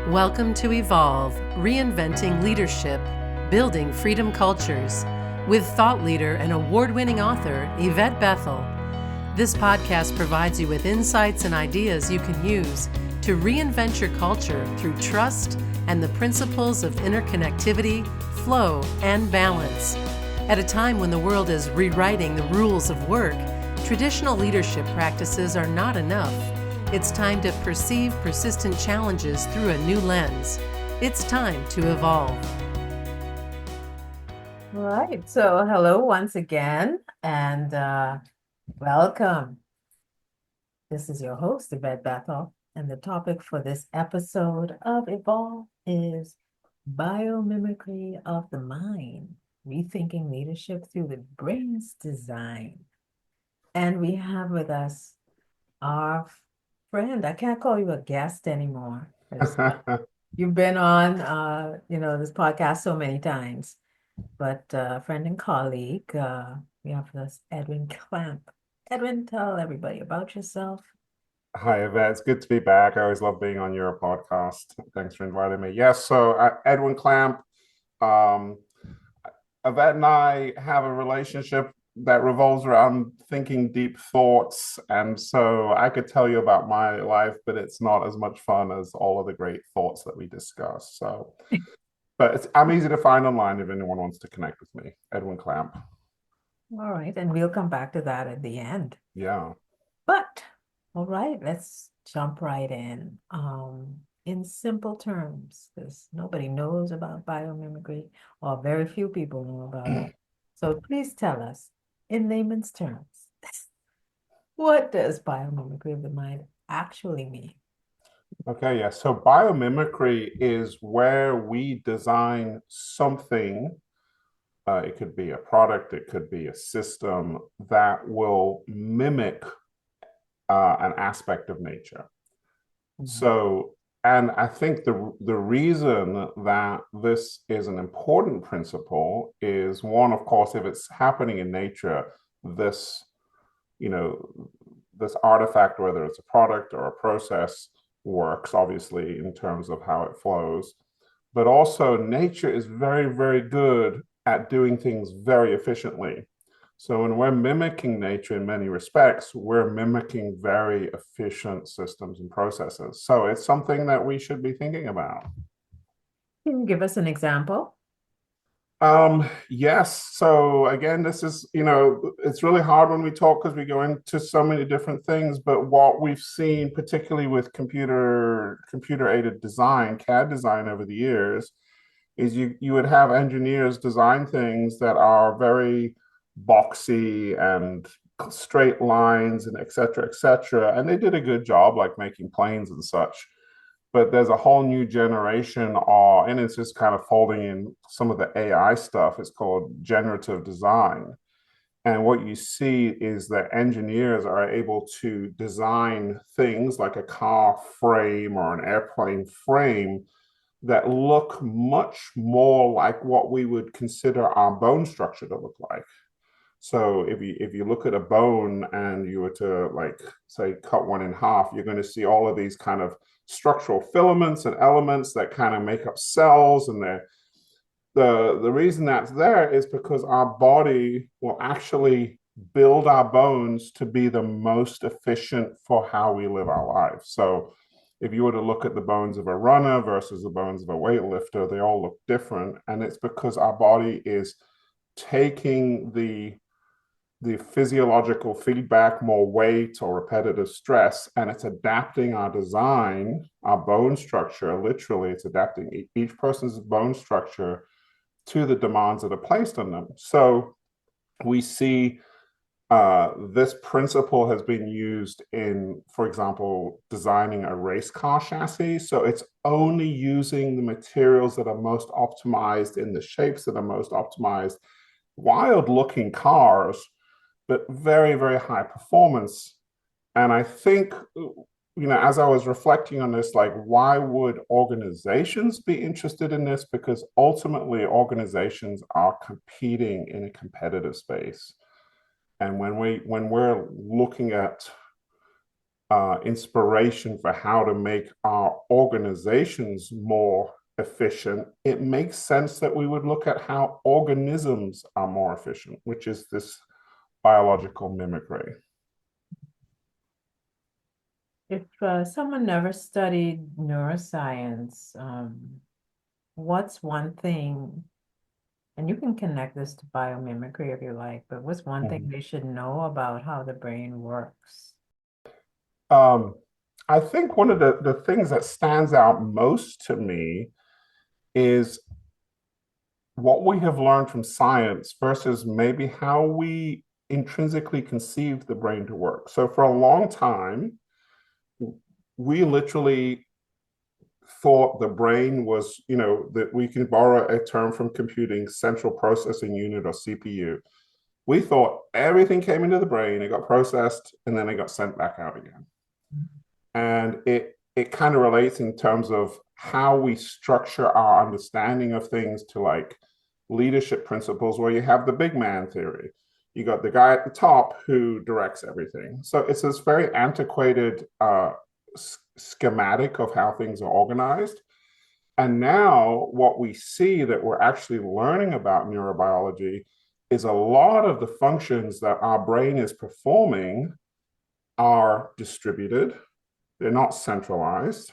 Welcome to Evolve, Reinventing Leadership, Building Freedom Cultures, with thought leader and award-winning author Yvette Bethel. This podcast provides you with insights and ideas you can use to reinvent your culture through trust and the principles of interconnectivity, flow, and balance. At a time when the world is rewriting the rules of work, traditional leadership practices are not enough. It's time to perceive persistent challenges through a new lens. It's time to evolve. All right, so hello once again, and welcome. This is your host, Yvette Bethel, and the topic for this episode of Evolve is biomimicry of the mind, rethinking leadership through the brain's design. And we have with us our friend. I can't call you a guest anymore. You've been on, this podcast so many times. But friend and colleague, we have with us Edwin Clamp. Edwin, tell everybody about yourself. Hi, Yvette. It's good to be back. I always love being on your podcast. Thanks for inviting me. Yes, so Edwin Clamp. Yvette and I have a relationship that revolves around thinking deep thoughts. And so I could tell you about my life, but it's not as much fun as all of the great thoughts that we discuss. So, but I'm easy to find online if anyone wants to connect with me. Edwin Clamp. All right, and we'll come back to that at the end. Yeah. But, all right, let's jump right in. In simple terms, because nobody knows about biomimicry, or very few people know about it. So please tell us, in layman's terms, what does biomimicry of the mind actually mean? Okay, yeah. So biomimicry is where we design something. It could be a product, it could be a system that will mimic an aspect of nature. So, and I think the reason that this is an important principle is one, of course, if it's happening in nature, this, this artifact, whether it's a product or a process, works obviously in terms of how it flows. But also nature is very, very good at doing things very efficiently. So when we're mimicking nature in many respects, we're mimicking very efficient systems and processes. So it's something that we should be thinking about. Can you give us an example? Yes. So again, this is, it's really hard when we talk because we go into so many different things, but what we've seen, particularly with computer-aided design, CAD design over the years, is you would have engineers design things that are very boxy and straight lines and et cetera, and they did a good job like making planes and such. But there's a whole new generation, and it's just kind of folding in some of the AI stuff. It's called generative design. And what you see is that engineers are able to design things like a car frame or an airplane frame that look much more like what we would consider our bone structure to look like. So if you look at a bone and you were to, like, say, cut one in half, you're going to see all of these kind of structural filaments and elements that kind of make up cells. And the reason that's there is because our body will actually build our bones to be the most efficient for how we live our lives. So if you were to look at the bones of a runner versus the bones of a weightlifter, they all look different. And it's because our body is taking the physiological feedback, more weight or repetitive stress, and it's adapting our design, our bone structure. Literally, it's adapting each person's bone structure to the demands that are placed on them. So we see this principle has been used in, for example, designing a race car chassis. So it's only using the materials that are most optimized in the shapes that are most optimized. Wild looking cars, but very, very high performance. And I think, as I was reflecting on this, like, why would organizations be interested in this? Because ultimately organizations are competing in a competitive space. And when we're looking at inspiration for how to make our organizations more efficient, it makes sense that we would look at how organisms are more efficient, which is this biological mimicry. If someone never studied neuroscience, what's one thing, and you can connect this to biomimicry if you like, but what's one thing they should know about how the brain works? I think one of the things that stands out most to me is what we have learned from science versus maybe how we intrinsically conceive the brain to work. So for a long time, we literally thought the brain was, that we can borrow a term from computing, central processing unit, or CPU. We thought everything came into the brain, it got processed, and then it got sent back out again. And it kind of relates in terms of how we structure our understanding of things to like leadership principles, where you have the big man theory. You got the guy at the top who directs everything. So it's this very antiquated schematic of how things are organized. And now what we see that we're actually learning about neurobiology is a lot of the functions that our brain is performing are distributed. They're not centralized.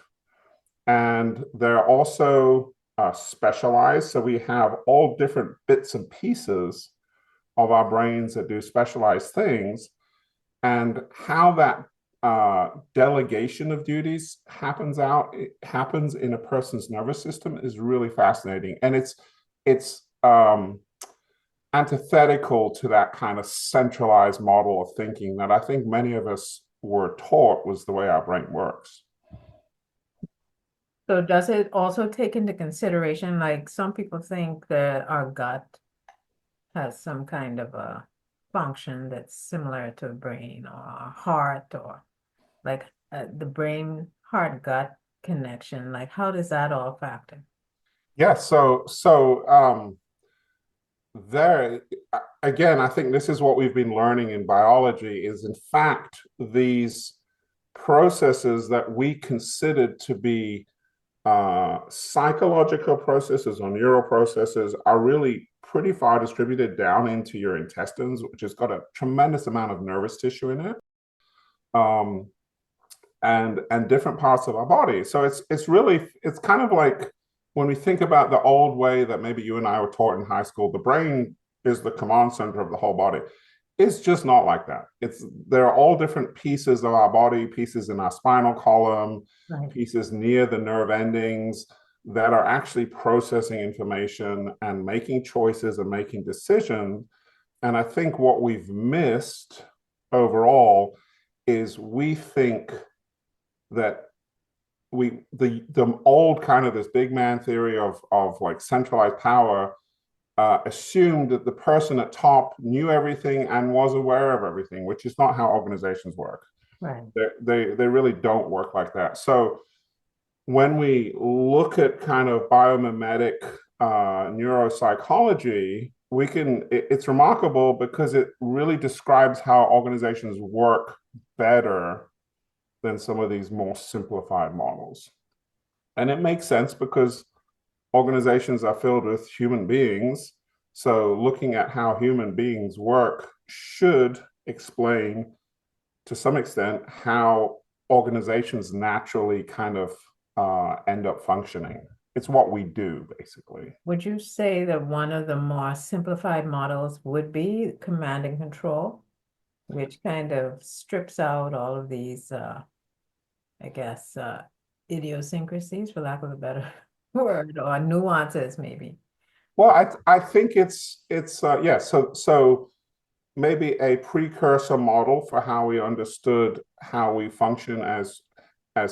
And they're also specialized. So we have all different bits and pieces of our brains that do specialized things. And how that delegation of duties happens in a person's nervous system is really fascinating. And it's antithetical to that kind of centralized model of thinking that I think many of us were taught was the way our brain works. So does it also take into consideration, like some people think that our gut has some kind of a function that's similar to a brain or a heart, or like the brain heart gut connection, like how does that all factor? Yeah, so there again, I think this is what we've been learning in biology is in fact these processes that we considered to be psychological processes or neural processes are really pretty far distributed down into your intestines, which has got a tremendous amount of nervous tissue in it, and different parts of our body. So it's kind of like when we think about the old way that maybe you and I were taught in high school, the brain is the command center of the whole body. It's just not like that. There are all different pieces of our body, pieces in our spinal column, Right. pieces near the nerve endings that are actually processing information and making choices and making decisions. And I think what we've missed overall is we think that the old kind of this big man theory of like centralized power assumed that the person at top knew everything and was aware of everything, which is not how organizations work. Right. They really don't work like that. So when we look at kind of biomimetic neuropsychology, it's remarkable because it really describes how organizations work better than some of these more simplified models. And it makes sense because organizations are filled with human beings. So looking at how human beings work should explain to some extent how organizations naturally kind of end up functioning. It's what we do, basically. Would you say that one of the more simplified models would be command and control, which kind of strips out all of these, I guess, idiosyncrasies, for lack of a better word, or nuances, maybe? Well, I think it's yeah. So maybe a precursor model for how we understood how we function as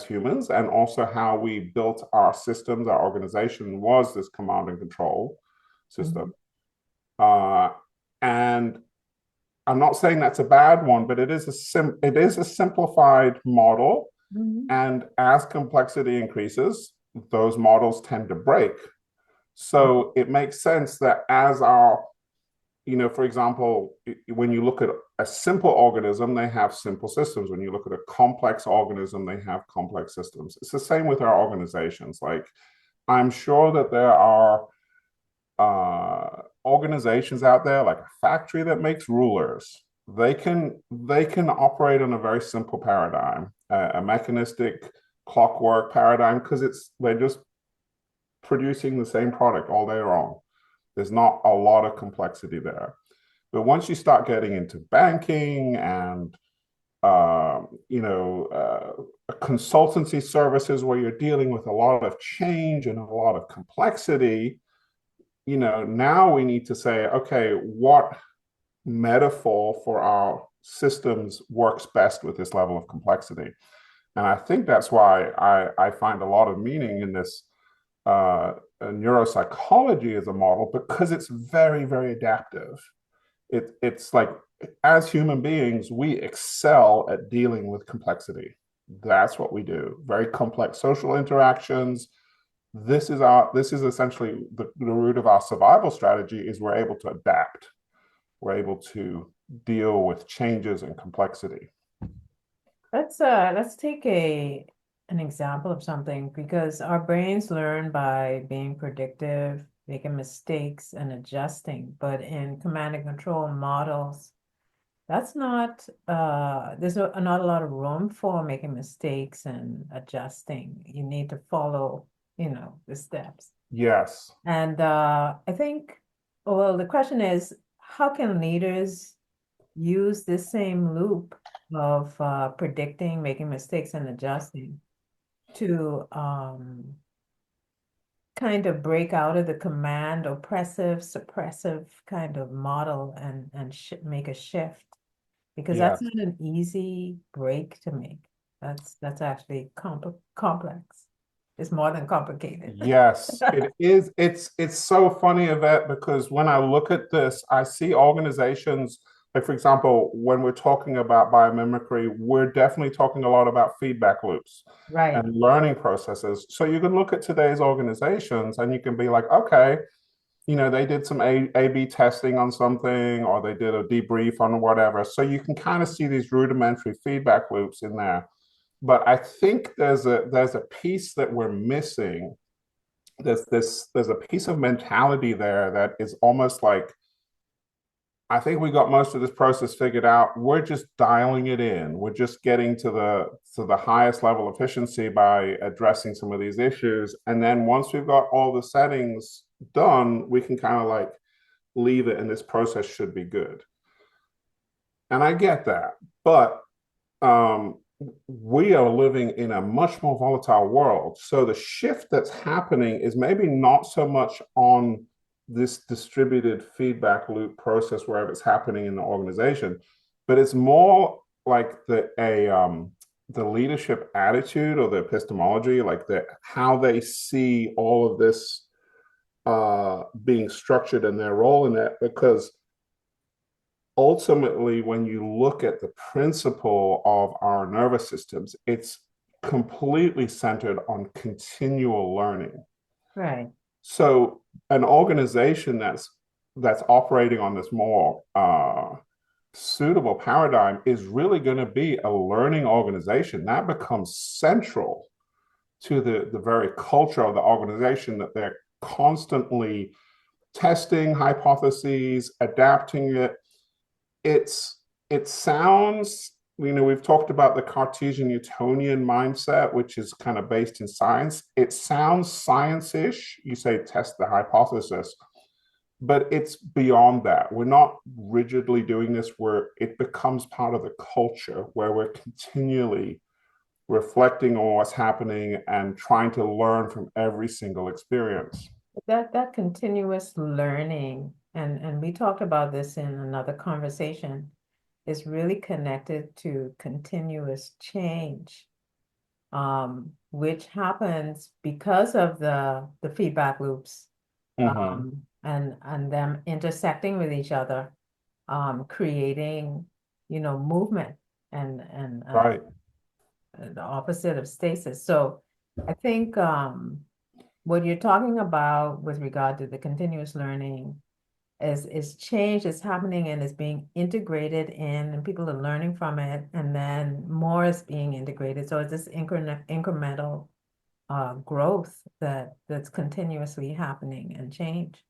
humans, and also how we built our systems, our organization was this command and control system. And I'm not saying that's a bad one, but it is a simplified model. And as complexity increases, those models tend to break. So it makes sense that as our for example, when you look at a simple organism, they have simple systems. When you look at a complex organism, they have complex systems. It's the same with our organizations. Like, I'm sure that there are organizations out there, like a factory that makes rulers. They can operate on a very simple paradigm, a mechanistic clockwork paradigm, because they're just producing the same product all day long. There's not a lot of complexity there. But once you start getting into banking and consultancy services where you're dealing with a lot of change and a lot of complexity, now we need to say, okay, what metaphor for our systems works best with this level of complexity? And I think that's why I find a lot of meaning in this neuropsychology as a model, because it's very, very adaptive. It's like, as human beings, we excel at dealing with complexity. That's what we do. Very complex social interactions. This is essentially the root of our survival strategy, is we're able to adapt. We're able to deal with changes and complexity. Let's take an example of something, because our brains learn by being predictive, making mistakes, and adjusting. But in command and control models, that's not there's not a lot of room for making mistakes and adjusting. You need to follow, the steps. Yes. And I think, well, the question is, how can leaders use this same loop of predicting, making mistakes, and adjusting to kind of break out of the command, oppressive, suppressive kind of model, and make a shift? Because that's Yes. not an easy break to make. That's actually complex. It's more than complicated. Yes, it is. It's so funny, Yvette, because when I look at this, I see organizations, like, for example, when we're talking about biomimicry, we're definitely talking a lot about feedback loops Right. and learning processes. So you can look at today's organizations and you can be like, okay, they did some A/B testing on something, or they did a debrief on whatever. So you can kind of see these rudimentary feedback loops in there. But I think there's a piece that we're missing. There's a piece of mentality there that is almost like, I think we got most of this process figured out. We're just dialing it in. We're just getting to the highest level of efficiency by addressing some of these issues. And then once we've got all the settings done, we can kind of like leave it, and this process should be good. And I get that, but we are living in a much more volatile world. So the shift that's happening is maybe not so much on this distributed feedback loop process wherever it's happening in the organization, but it's more like the leadership attitude or the epistemology, like how they see all of this being structured and their role in that. Because ultimately, when you look at the principle of our nervous systems, it's completely centered on continual learning. Right. So an organization that's operating on this more suitable paradigm is really going to be a learning organization that becomes central to the very culture of the organization, that they're constantly testing hypotheses, adapting it. It sounds, we've talked about the Cartesian Newtonian mindset, which is kind of based in science. It sounds science-ish. You say test the hypothesis, but it's beyond that. We're not rigidly doing this where it becomes part of the culture, where we're continually reflecting on what's happening and trying to learn from every single experience. That continuous learning, and we talked about this in another conversation, is really connected to continuous change, which happens because of the feedback loops, Mm-hmm. and them intersecting with each other, creating, movement and Right. the opposite of stasis. So I think what you're talking about with regard to the continuous learning is change is happening and is being integrated in, and people are learning from it, and then more is being integrated. So it's this incremental growth that's continuously happening and change.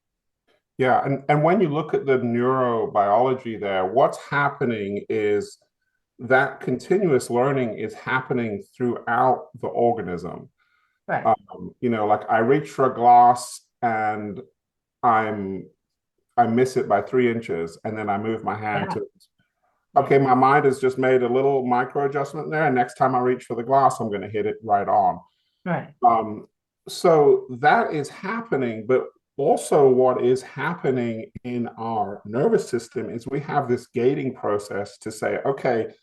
Yeah, and when you look at the neurobiology there, what's happening is that continuous learning is happening throughout the organism. Right. Like I reach for a glass and I'm I miss it by 3 inches, and then I move my hand Yeah. to it. Okay, my mind has just made a little micro adjustment there, and next time I reach for the glass, I'm going to hit it right on. Right. So that is happening, but also what is happening in our nervous system is we have this gating process to say, okay,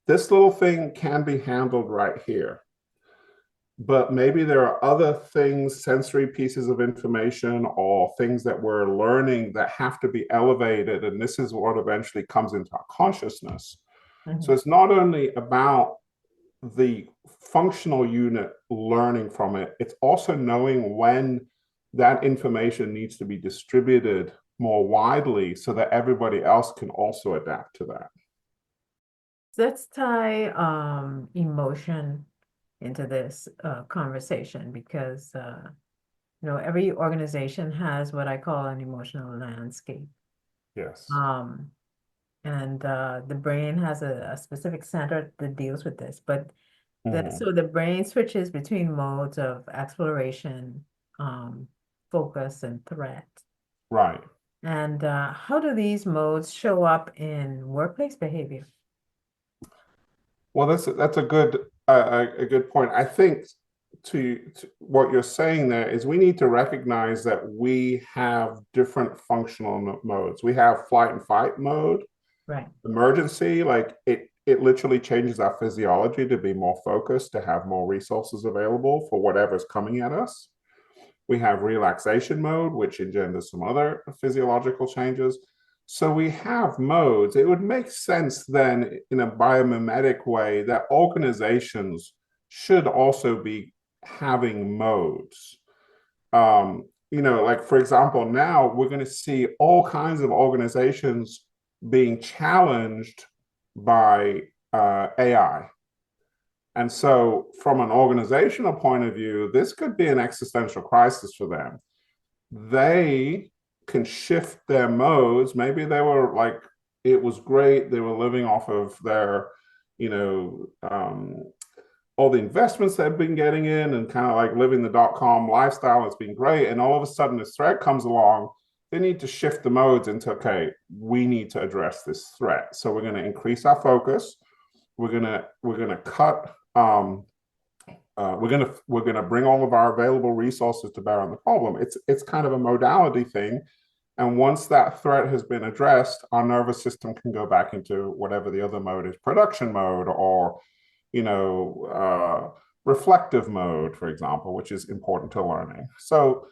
this little thing can be handled right here. But maybe there are other things, sensory pieces of information or things that we're learning that have to be elevated. And this is what eventually comes into our consciousness. So Mhm. it's not only about the functional unit learning from it, it's also knowing when that information needs to be distributed more widely so that everybody else can also adapt to that. Let's tie emotion into this conversation because every organization has what I call an emotional landscape. Yes. Um, and the brain has a specific center that deals with this. But Mhm. so the brain switches between modes of exploration, focus, and threat. Right. And how do these modes show up in workplace behavior? Well, that's a good point. I think to what you're saying there is we need to recognize that we have different functional modes. We have flight and fight mode, Right. emergency, like it literally changes our physiology to be more focused, to have more resources available for whatever's coming at us. We have relaxation mode, which engenders some other physiological changes. So we have modes. It would make sense then, in a biomimetic way, that organizations should also be having modes. Like for example, now we're going to see all kinds of organizations being challenged by AI. And so, from an organizational point of view, this could be an existential crisis for them. They can shift their modes. Maybe they were like, it was great. They were living off of their, you know, all the investments they've been getting in and kind of like living the dot-com lifestyle. It's been great. And all of a sudden, this threat comes along. They need to shift the modes into, okay, we need to address this threat. So we're going to increase our focus. We're gonna cut we're gonna bring all of our available resources to bear on the problem. It's kind of a modality thing, and once that threat has been addressed, our nervous system can go back into whatever the other mode is, production mode, or you know reflective mode, for example, which is important to learning. So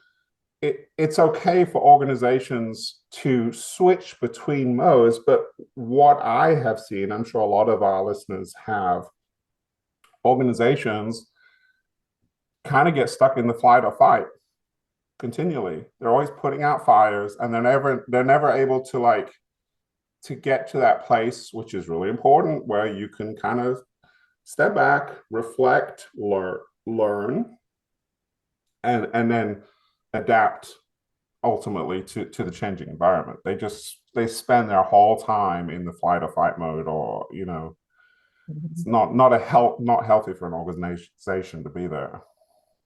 it's okay for organizations to switch between modes, but what I have seen, I'm sure a lot of our listeners have, organizations kind of get stuck in the flight or fight continually. They're always putting out fires, and they're never able to to get to that place, which is really important, where you can kind of step back, reflect, learn, and then adapt ultimately to the changing environment. They spend their whole time in the flight or fight mode, or it's Mhm. not healthy for an organization to be there.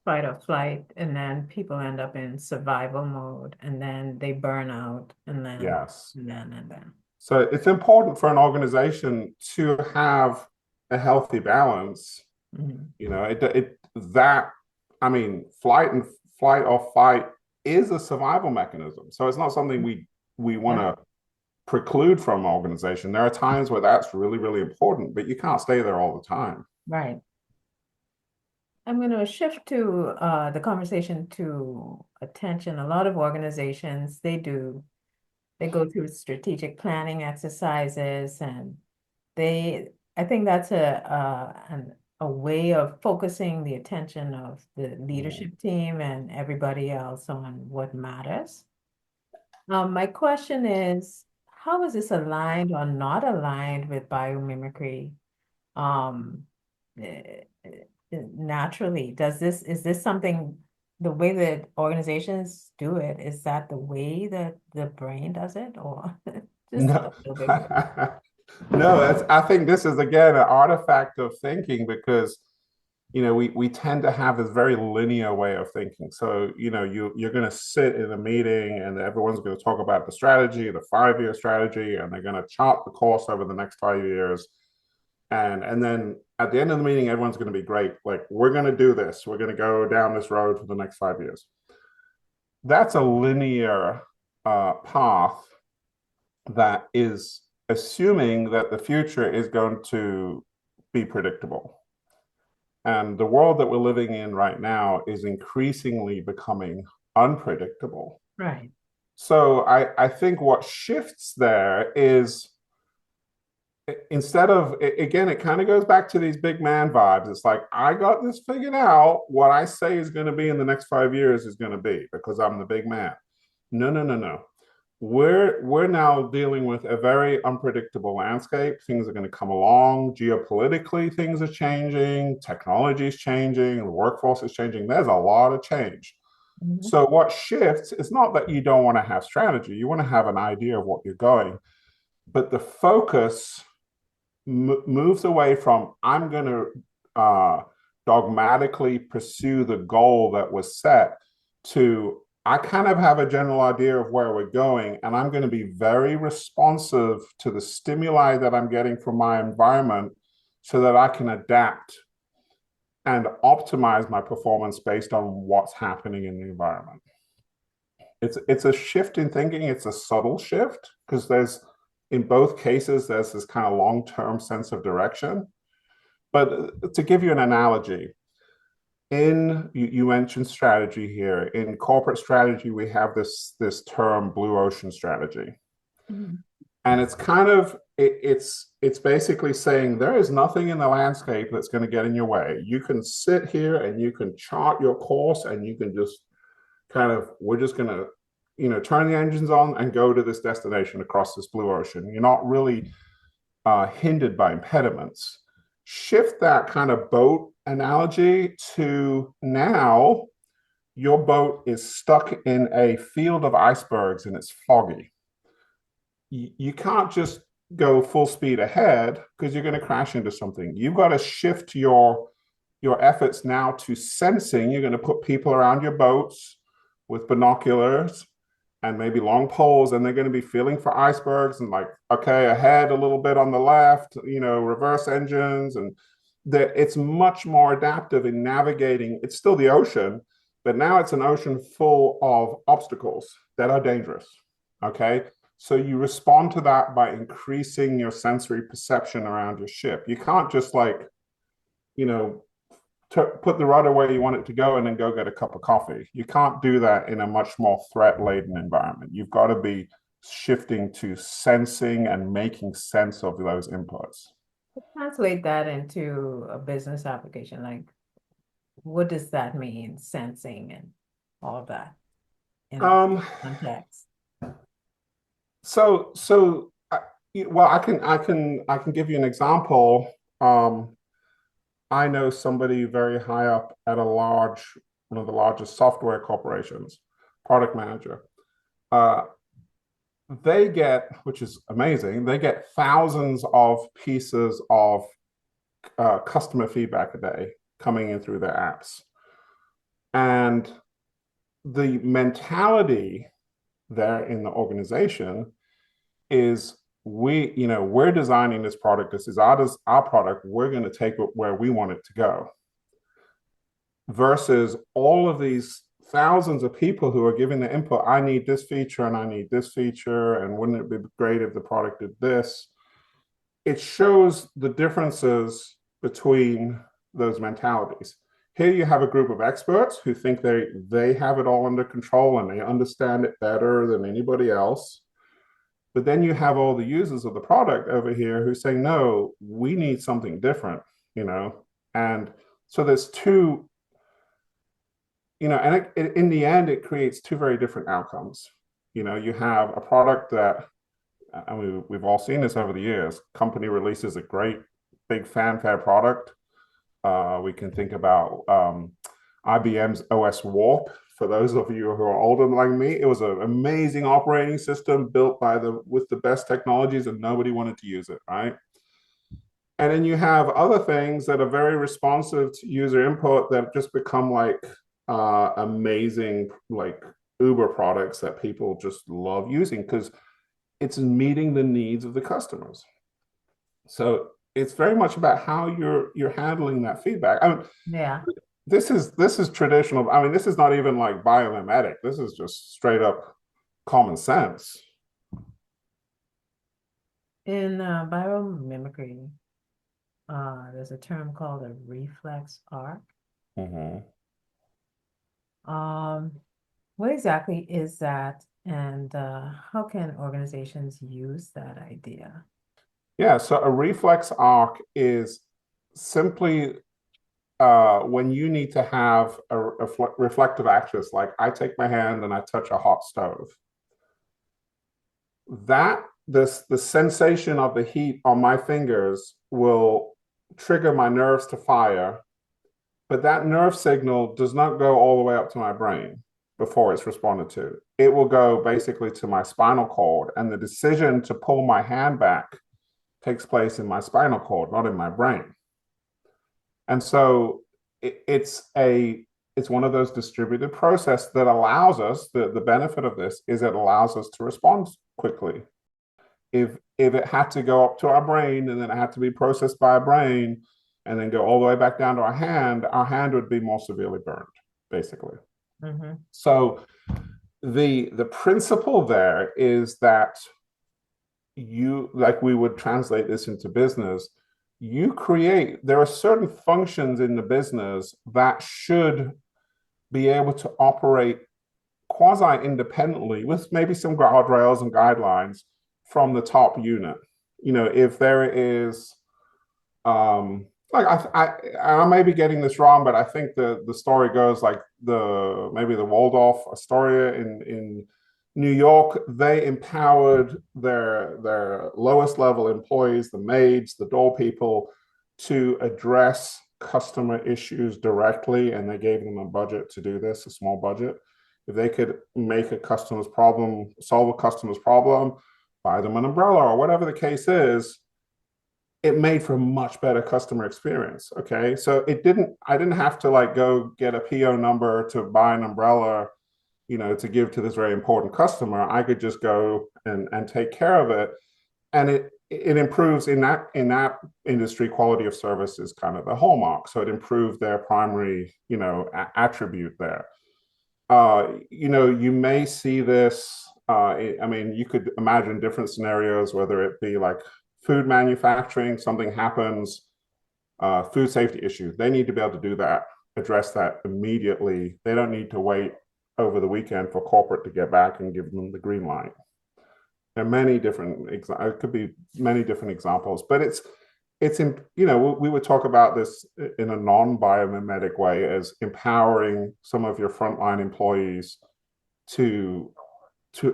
Fight or flight, and then people end up in survival mode, and then they burn out, and then, Yes. and then, and then. So it's important for an organization to have a healthy balance. Mhm. That I mean, flight or fight is a survival mechanism. So it's not something we want Yeah, to preclude from an organization. There are times where that's really, really important, but you can't stay there all the time. right. I'm going to shift to the conversation to attention. A lot of organizations, they go through strategic planning exercises, and I think that's a way of focusing the attention of the Mm. leadership team and everybody else on what matters. My question is, how is this aligned or not aligned with biomimicry? Um, eh, Naturally, is this something, the way that organizations do it, is that the way that the brain does it, or just No. a little bit more? No, I think this is again an artifact of thinking because we tend to have this very linear way of thinking. So, you're going to sit in a meeting and everyone's going to talk about the strategy, the 5-year strategy, and they're going to chart the course over the next 5 years. And then at the end of the meeting, everyone's going to be great. Like, we're going to do this. We're going to go down this road for the next 5 years. That's a linear path that is assuming that the future is going to be predictable. And the world that we're living in right now is increasingly becoming unpredictable. Right. So I think what shifts there is, instead of, again, it kind of goes back to these big man vibes. It's like, I got this figured out. What I say is going to be in the next 5 years is going to be because I'm the big man. No, no, no, no. We're now dealing with a very unpredictable landscape. Things are going to come along. Geopolitically, things are changing. Technology is changing. The workforce is changing. There's a lot of change. Mhm. So what shifts is not that you don't want to have strategy. You want to have an idea of what you're going, but the focus moves away from I'm going to dogmatically pursue the goal that was set to I kind of have a general idea of where we're going, and I'm going to be very responsive to the stimuli that I'm getting from my environment so that I can adapt and optimize my performance based on what's happening in the environment. It's a shift in thinking. It's a subtle shift because in both cases, there's this kind of long-term sense of direction. But to give you an analogy, you mentioned strategy here. In corporate strategy, we have this term blue ocean strategy. Mhm. And it's kind of it's basically saying there is nothing in the landscape that's going to get in your way. You can sit here and you can chart your course and you can just we're just going to turn the engines on and go to this destination across this blue ocean. You're not really hindered by impediments. Shift that kind of boat analogy to now your boat is stuck in a field of icebergs and it's foggy. You can't just go full speed ahead because you're going to crash into something. You've got to shift your efforts now to sensing. You're going to put people around your boats with binoculars and maybe long poles, and they're going to be feeling for icebergs and like, okay, ahead a little bit on the left, reverse engines. And it's much more adaptive in navigating. It's still the ocean, but now it's an ocean full of obstacles that are dangerous. Okay. So you respond to that by increasing your sensory perception around your ship. You can't just put the rudder where you want it to go and then go get a cup of coffee. You can't do that in a much more threat-laden environment. You've got to be shifting to sensing and making sense of those inputs. Translate that into a business application. Like, what does that mean? Sensing and all of that in a Um, context. well, I can give you an example. I know somebody very high up at one of the largest software corporations, product manager. Uh, they get, which is amazing, they get thousands of pieces of customer feedback a day coming in through their apps. And the mentality there in the organization is we're designing this product. This is our product. We're going to take it where we want it to go. Versus all of these thousands of people who are giving the input. I need this feature and I need this feature. And wouldn't it be great if the product did this? It shows the differences between those mentalities. Here you have a group of experts who think they have it all under control and they understand it better than anybody else. But then you have all the users of the product over here who say, no, we need something different, And so there's two, and in the end, it creates two very different outcomes. You have a product that, and we've all seen this over the years. Company releases a great big fanfare product. We can think about IBM's OS Warp. For those of you who are older like me, it was an amazing operating system built with the best technologies, and nobody wanted to use it, right? And then you have other things that are very responsive to user input that just become like amazing, like Uber products that people just love using because it's meeting the needs of the customers. So it's very much about how you're handling that feedback. I mean, Yeah. this is traditional. I mean, this is not even like biomimetic. This is just straight up common sense. In biomimicry, there's a term called a reflex arc. Mm-hmm. What exactly is that, and how can organizations use that idea? Yeah, so a reflex arc is simply when you need to have a reflective axis, like I take my hand and I touch a hot stove. The sensation of the heat on my fingers will trigger my nerves to fire, but that nerve signal does not go all the way up to my brain before it's responded to. It will go basically to my spinal cord, and the decision to pull my hand back takes place in my spinal cord, not in my brain. And so it's one of those distributed process that allows us, the benefit of this is it allows us to respond quickly. If it had to go up to our brain and then it had to be processed by our brain and then go all the way back down to our hand would be more severely burned, basically. Mm-hmm. So the principle there is that like we would translate this into business, there are certain functions in the business that should be able to operate quasi-independently with maybe some guardrails and guidelines from the top unit. If there is, like I may be getting this wrong, but I think the story goes like maybe the Waldorf Astoria in New York, they empowered their lowest level employees, the maids, the door people, to address customer issues directly, and they gave them a budget to do this, a small budget. If they could make solve a customer's problem, buy them an umbrella or whatever the case is, it made for a much better customer experience. Okay. So I didn't have to like go get a PO number to buy an umbrella, to give to this very important customer. I could just go and take care of it. And it improves in that industry. Quality of service is kind of the hallmark. So it improved their primary, attribute there. You may see this. You could imagine different scenarios, whether it be like food manufacturing, something happens, food safety issue. They need to be able to do that, address that immediately. They don't need to wait over the weekend for corporate to get back and give them the green light. There are many different, it could be many different examples, but we would talk about this in a non-biomimetic way as empowering some of your frontline employees to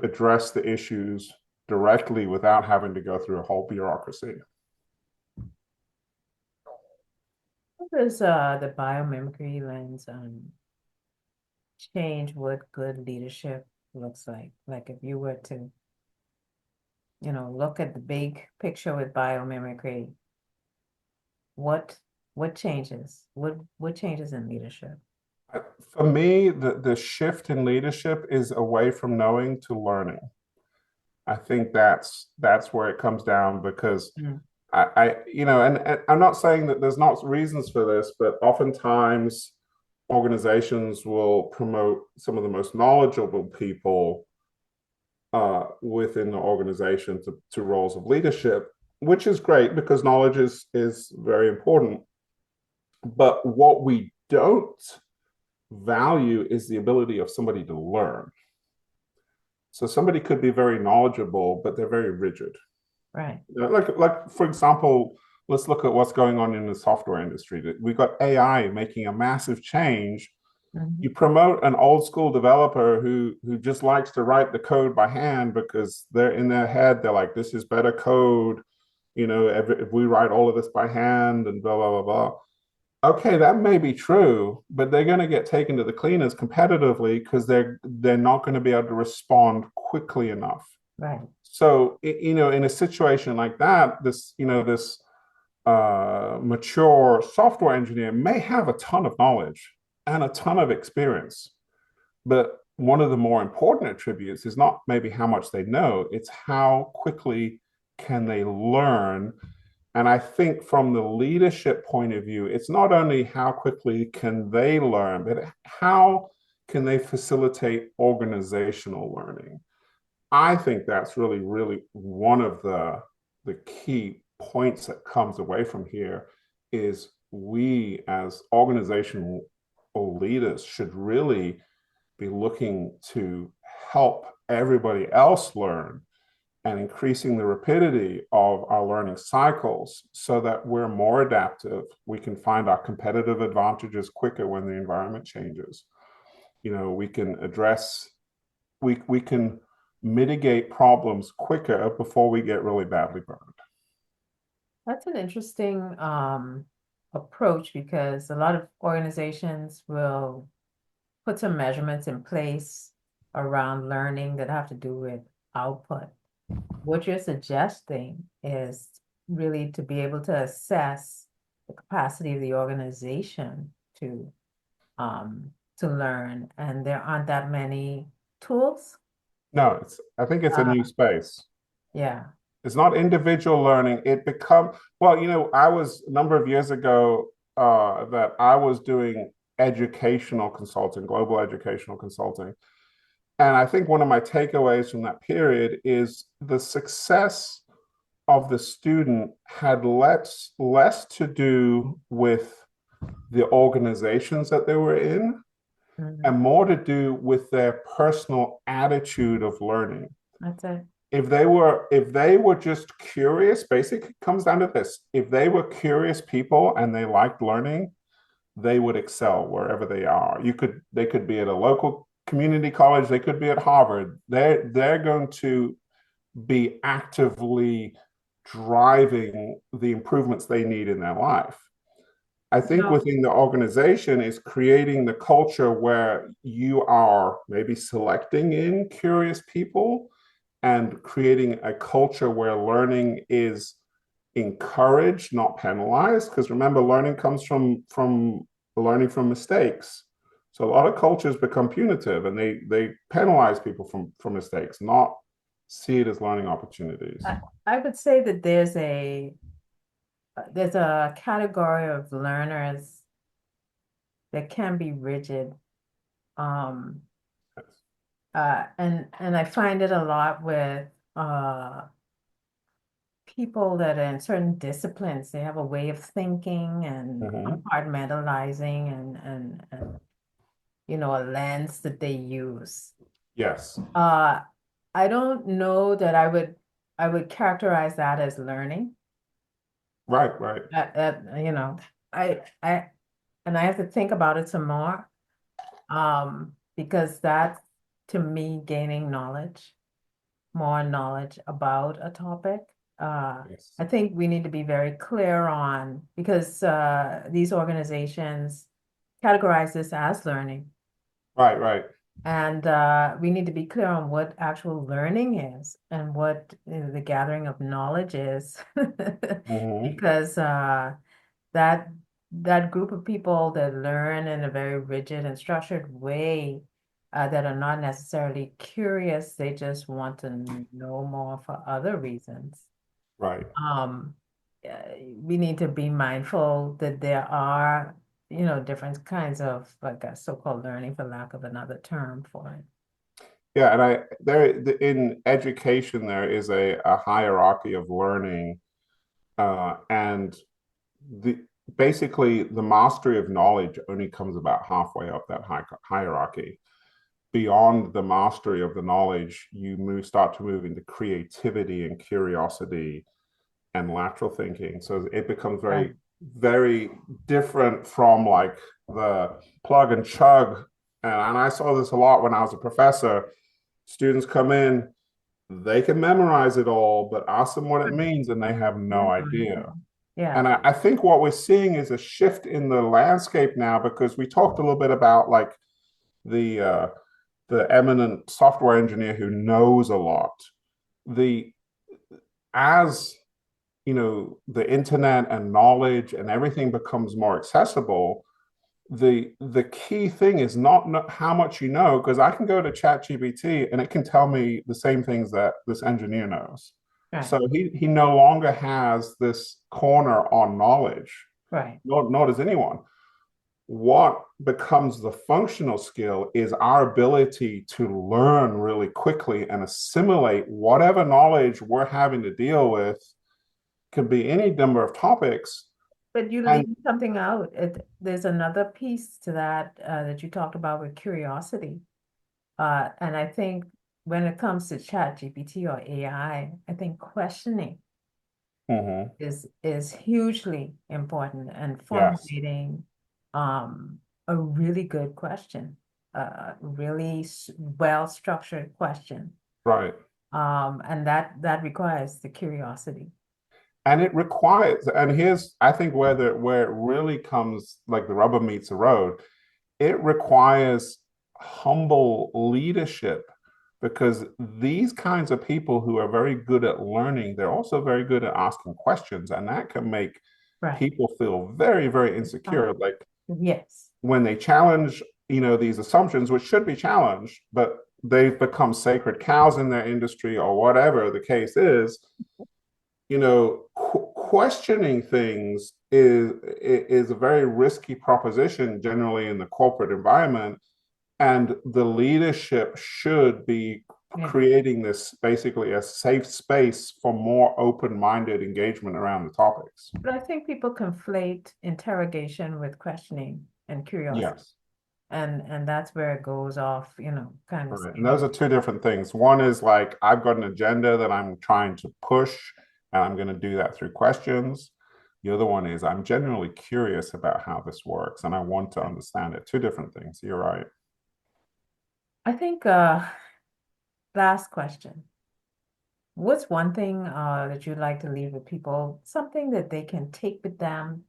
address the issues directly without having to go through a whole bureaucracy. What does the biomimicry lens change what good leadership looks like? Like if you were to, look at the big picture with biomimicry, what changes? What changes in leadership? For me, the shift in leadership is away from knowing to learning. I think that's where it comes down, because and I'm not saying that there's not reasons for this, but oftentimes organizations will promote some of the most knowledgeable people within the organization to roles of leadership, which is great because knowledge is very important. But what we don't value is the ability of somebody to learn. So somebody could be very knowledgeable, but they're very rigid. Right. Like for example, let's look at what's going on in the software industry. We've got AI making a massive change, Mhm. You promote an old school developer who just likes to write the code by hand because they're in their head, they're like, this is better code. If we write all of this by hand and blah, blah, blah, blah. Okay, that may be true, but they're going to get taken to the cleaners competitively because they're not going to be able to respond quickly enough. Right. So, in a situation like that, this mature software engineer may have a ton of knowledge and a ton of experience, but one of the more important attributes is not maybe how much they know, it's how quickly can they learn. And I think from the leadership point of view, it's not only how quickly can they learn, but how can they facilitate organizational learning. I think that's really, really one of the key points that comes away from here is we as organizational leaders should really be looking to help everybody else learn and increasing the rapidity of our learning cycles so that we're more adaptive. We can find our competitive advantages quicker when the environment changes. We can we can mitigate problems quicker before we get really badly burned. That's an interesting approach because a lot of organizations will put some measurements in place around learning that have to do with output. What you're suggesting is really to be able to assess the capacity of the organization to learn, and there aren't that many tools. No, I think it's a new space. Yeah. It's not individual learning. It become well, I was a number of years ago that I was doing educational consulting, global educational consulting. And I think one of my takeaways from that period is the success of the student had less to do with the organizations that they were in and more to do with their personal attitude of learning. That's it. If they were just curious, basically it comes down to this. If they were curious people and they liked learning, they would excel wherever they are. They could be at a local community college, they could be at Harvard. They're going to be actively driving the improvements they need in their life. I think within the organization is creating the culture where you are maybe selecting in curious people and creating a culture where learning is encouraged, not penalized. Because remember, learning comes from learning from mistakes. So a lot of cultures become punitive and they penalize people from mistakes, not see it as learning opportunities. I would say that there's a category of learners that can be rigid. And I find it a lot with people that are in certain disciplines. They have a way of thinking and compartmentalizing and a lens that they use. Yes. I don't know that I would characterize that as learning. Right. I have to think about it some more, because that's to me gaining knowledge, more knowledge about a topic. Yes. I think we need to be very clear on because these organizations categorize this as learning. Right. And we need to be clear on what actual learning is and what the gathering of knowledge is. Because that group of people that learn in a very rigid and structured way, that are not necessarily curious, they just want to know more for other reasons. Right. We need to be mindful that there are different kinds of like a so-called learning, for lack of another term for it. Yeah, and in education there is a hierarchy of learning, and the basically the mastery of knowledge only comes about halfway up that hierarchy. Beyond the mastery of the knowledge, you start to move into creativity and curiosity and lateral thinking. So it becomes very, very different from like the plug and chug. And I saw this a lot when I was a professor. Students come in, they can memorize it all, but ask them what it means, and they have no idea. Yeah. And I think what we're seeing is a shift in the landscape now, because we talked a little bit about like the the eminent software engineer who knows a lot. The as you know, the internet and knowledge and everything becomes more accessible, the key thing is not how much you know, because I can go to ChatGPT and it can tell me the same things that this engineer knows. Right. So he no longer has this corner on knowledge. Right. Nor does anyone. What becomes the functional skill is our ability to learn really quickly and assimilate whatever knowledge we're having to deal with. Could be any number of topics. But you And leave something out. There's another piece to that that you talked about with curiosity. And I think when it comes to Chat GPT or I think questioning mhm, is hugely important, and yes, formulating a really good question, really well-structured question. right. And that requires the curiosity. And it requires, and here's I think where it really comes, like the rubber meets the road, it requires humble leadership, because these kinds of people who are very good at learning, they're also very good at asking questions, and that can make Right. people feel very, very insecure. Like Yes. when they challenge, these assumptions, which should be challenged, but they've become sacred cows in their industry or whatever the case is. Questioning things is a very risky proposition generally in the corporate environment, and the leadership should be Yeah. creating this basically a safe space for more open-minded engagement around the topics. But I think people conflate interrogation with questioning and curiosity. Yes. And that's where it goes off, kind of Right. And those are two different things. One is like, I've got an agenda that I'm trying to push, and I'm going to do that through questions. The other one is I'm generally curious about how this works and I want to understand it. Two different things. You're right. I think last question. What's one thing that you'd like to leave with people, something that they can take with them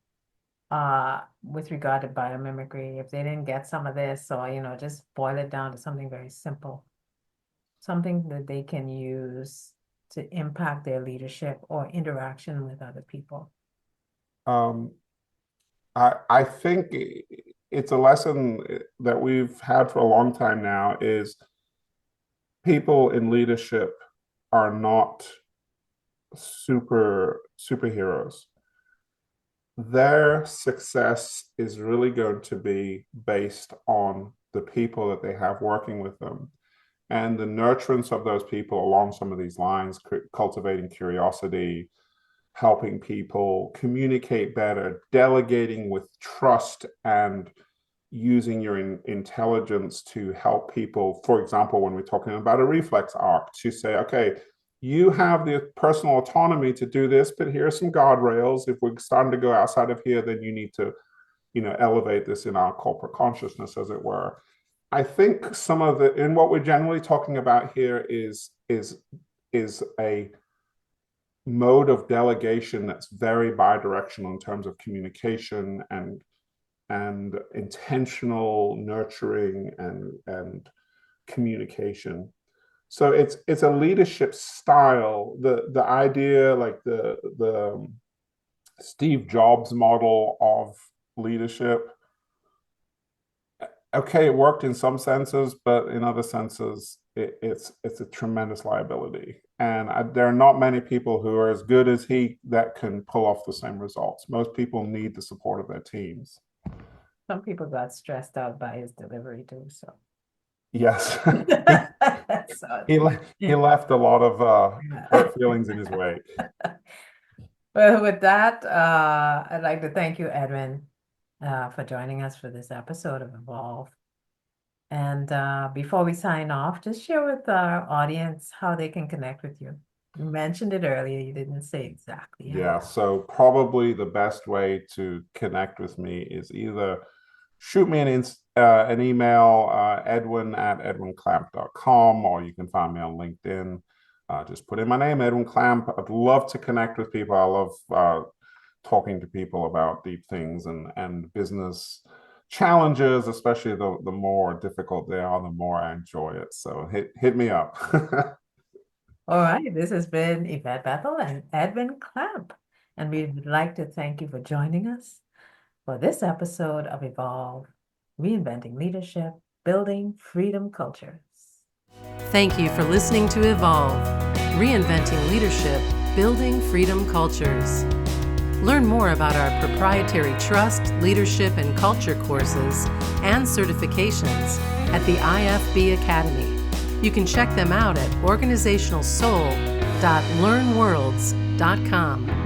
with regard to biomimicry, if they didn't get some of this, or just boil it down to something very simple, something that they can use to impact their leadership or interaction with other people? Um, I think it's a lesson that we've had for a long time now, is people in leadership are not superheroes. Their success is really going to be based on the people that they have working with them, and the nurturance of those people along some of these lines, cultivating curiosity, helping people communicate better, delegating with trust, and using your intelligence to help people. For example, when we're talking about a reflex arc, to say, okay, you have the personal autonomy to do this, but here are some guardrails. If we're starting to go outside of here, then you need to, elevate this in our corporate consciousness, as it were. I think some of the, and what we're generally talking about here is a mode of delegation that's very bidirectional in terms of communication and intentional nurturing and communication. So it's a leadership style. The idea, like the Steve Jobs model of leadership, okay, it worked in some senses, but in other senses, it's a tremendous liability. And there are not many people who are as good as he that can pull off the same results. Most people need the support of their teams. Some people got stressed out by his delivery too, so. Yes, So, he left a lot of hurt feelings in his wake. well, with that, I'd like to thank you, Edwin, for joining us for this episode of Evolve. And before we sign off, just share with our audience how they can connect with you. You mentioned it earlier, you didn't say exactly how. Yeah, so probably the best way to connect with me is either shoot me an email, edwin@edwinclamp.com, or you can find me on LinkedIn. Just put in my name, Edwin Clamp. I'd love to connect with people. I love talking to people about deep things and business challenges, especially the more difficult they are, the more I enjoy it. So hit me up. All right, this has been Yvette Bethel and Edwin Clamp, and we would like to thank you for joining us for this episode of Evolve, Reinventing Leadership, Building Freedom Cultures. Thank you for listening to Evolve, Reinventing Leadership, Building Freedom Cultures. Learn more about our proprietary trust, leadership, and culture courses and certifications at the IFB Academy. You can check them out at organizationalsoul.learnworlds.com.